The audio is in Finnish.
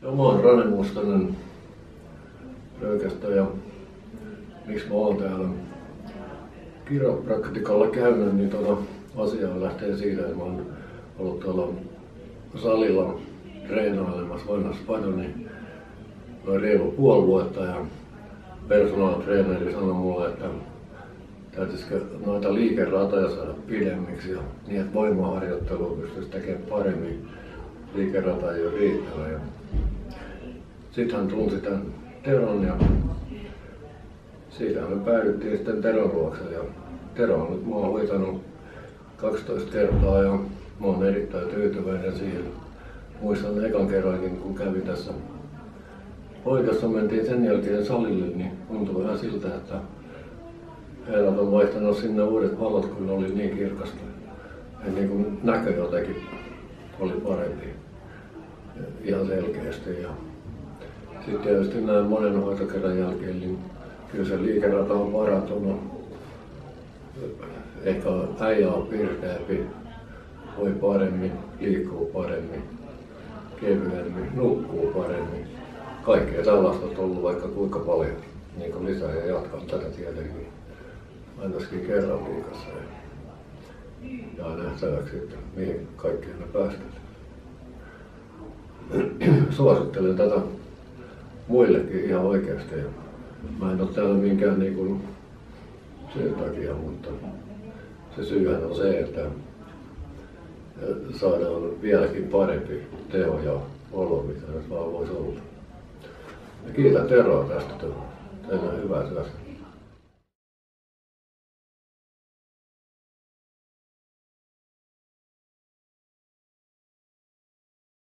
Ja mä oon Rane Mustonen Röykästä ja miksi mä oon täällä kiropraktikalla käynyt, niin asia lähtee siitä, että mä oon ollut tuolla salilla treenailemassa vanhassa padoni noin reilu puoli vuotta ja personal traineri sanoi mulle, että täytyisikö noita liikeratoja saada pidemmiksi ja niin, että voimaharjoittelua pystyisi tekemään paremmin. Liikerata ei ole riittävä. Sitten hän tunsi tämän Teron ja siitä me päädyttiin sitten Teron luokse. Ja Tero on nyt mua hoitanut 12 kertaa ja mä oon erittäin tyytyväinen siihen. Muistan ekan kerrankin, kun kävin tässä hoidossa, mentiin sen jälkeen salille, niin tuntui vähän siltä, että herrat on vaihtanut sinne uudet valot, kun oli niin kirkasta. Ja niin kuin näkö jotenkin oli parempi ihan selkeästi. Ja sitten tietysti näin monen hoitokerran jälkeen, niin kyllä se liikerata on parantunut. Ehkä äijä on pirteämpi, voi paremmin, liikkuu paremmin, kevyemmin, nukkuu paremmin. Kaikkea tällaista on tullut vaikka kuinka paljon, niin kuin lisää ja jatkan tätä tietenkin ainakin kerran viikossa. Ja nähtäväksi, että mihin kaikkeen me päästään. Suosittelen tätä muillekin ihan oikeasti. Mä en ole täällä minkään niin kuin sen takia, mutta se syyhän on se, että saadaan vieläkin parempi teho ja olo, mitä nyt vaan voisi olla. Ja kiitän Teroa tästä. Teillä on hyvää työtä.